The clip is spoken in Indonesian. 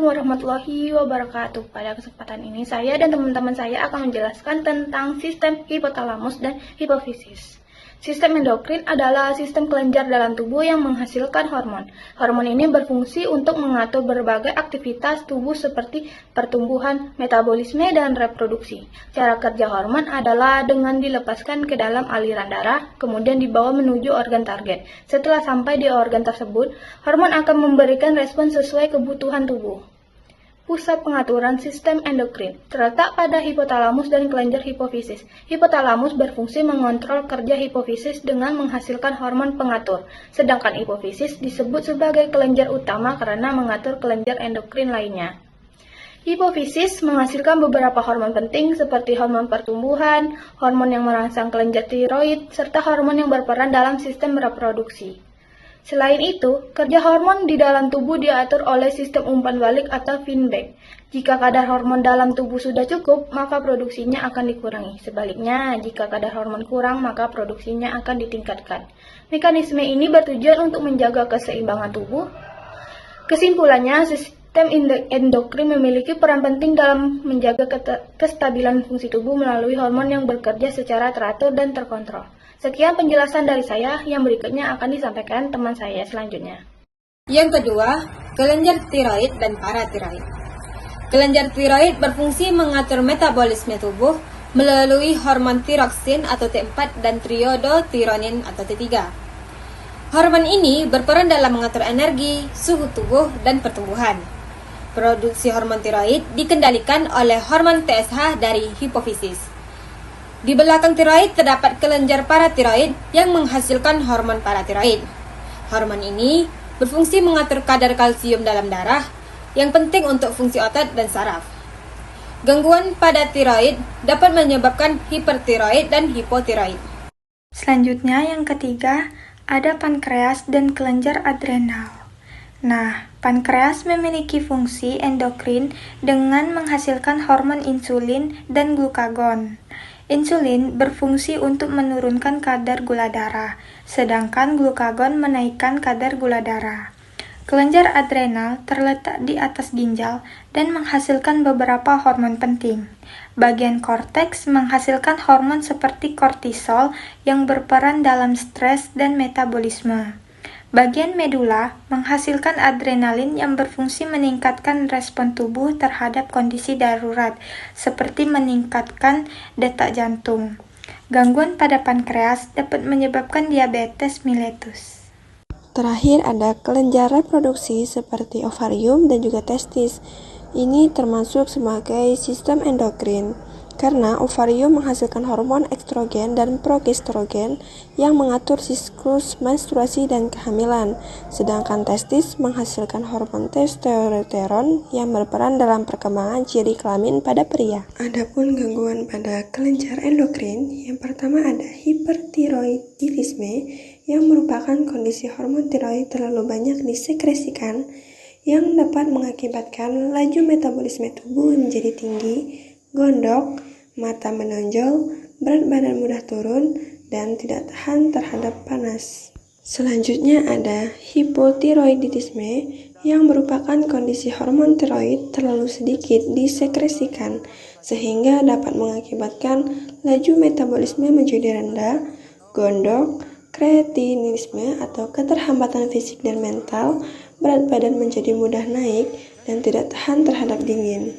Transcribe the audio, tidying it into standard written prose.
warahmatullahi wabarakatuh. Pada kesempatan ini saya dan teman-teman saya akan menjelaskan tentang sistem hipotalamus dan hipofisis. Sistem endokrin adalah sistem kelenjar dalam tubuh yang menghasilkan hormon. Hormon ini berfungsi untuk mengatur berbagai aktivitas tubuh seperti pertumbuhan, metabolisme, dan reproduksi. Cara kerja hormon adalah dengan dilepaskan ke dalam aliran darah, kemudian dibawa menuju organ target. Setelah sampai di organ tersebut, hormon akan memberikan respon sesuai kebutuhan tubuh. Pusat pengaturan sistem endokrin terletak pada hipotalamus dan kelenjar hipofisis. Hipotalamus berfungsi mengontrol kerja hipofisis dengan menghasilkan hormon pengatur, sedangkan hipofisis disebut sebagai kelenjar utama karena mengatur kelenjar endokrin lainnya. Hipofisis menghasilkan beberapa hormon penting seperti hormon pertumbuhan, hormon yang merangsang kelenjar tiroid, serta hormon yang berperan dalam sistem reproduksi. Selain itu, kerja hormon di dalam tubuh diatur oleh sistem umpan balik atau feedback. Jika kadar hormon dalam tubuh sudah cukup, maka produksinya akan dikurangi. Sebaliknya, jika kadar hormon kurang, maka produksinya akan ditingkatkan. Mekanisme ini bertujuan untuk menjaga keseimbangan tubuh. Kesimpulannya, sistem endokrin memiliki peran penting dalam menjaga kestabilan fungsi tubuh melalui hormon yang bekerja secara teratur dan terkontrol. Sekian penjelasan dari saya, yang berikutnya akan disampaikan teman saya selanjutnya. Yang kedua, kelenjar tiroid dan paratiroid. Kelenjar tiroid berfungsi mengatur metabolisme tubuh melalui hormon tiroksin atau T4 dan triodotironin atau T3. Hormon ini berperan dalam mengatur energi, suhu tubuh, dan pertumbuhan. Produksi hormon tiroid dikendalikan oleh hormon TSH dari hipofisis. Di belakang tiroid terdapat kelenjar paratiroid yang menghasilkan hormon paratiroid. Hormon ini berfungsi mengatur kadar kalsium dalam darah yang penting untuk fungsi otot dan saraf. Gangguan pada tiroid dapat menyebabkan hipertiroid dan hipotiroid. Selanjutnya yang ketiga, ada pankreas dan kelenjar adrenal. Nah, pankreas memiliki fungsi endokrin dengan menghasilkan hormon insulin dan glukagon. Insulin berfungsi untuk menurunkan kadar gula darah, sedangkan glukagon menaikkan kadar gula darah. Kelenjar adrenal terletak di atas ginjal dan menghasilkan beberapa hormon penting. Bagian korteks menghasilkan hormon seperti kortisol yang berperan dalam stres dan metabolisme. Bagian medula menghasilkan adrenalin yang berfungsi meningkatkan respon tubuh terhadap kondisi darurat, seperti meningkatkan detak jantung. Gangguan pada pankreas dapat menyebabkan diabetes mellitus. Terakhir ada kelenjar reproduksi seperti ovarium dan juga testis. Ini termasuk sebagai sistem endokrin. Karena ovarium menghasilkan hormon estrogen dan progestrogen yang mengatur siklus menstruasi dan kehamilan, sedangkan testis menghasilkan hormon testosteron yang berperan dalam perkembangan ciri kelamin pada pria. Adapun gangguan pada kelenjar endokrin, yang pertama ada hipertiroidisme yang merupakan kondisi hormon tiroid terlalu banyak disekresikan yang dapat mengakibatkan laju metabolisme tubuh menjadi tinggi, gondok, mata menonjol, berat badan mudah turun, dan tidak tahan terhadap panas. Selanjutnya ada hipotiroidisme yang merupakan kondisi hormon tiroid terlalu sedikit disekresikan sehingga dapat mengakibatkan laju metabolisme menjadi rendah, gondok, kretinisme atau keterhambatan fisik dan mental, berat badan menjadi mudah naik, dan tidak tahan terhadap dingin.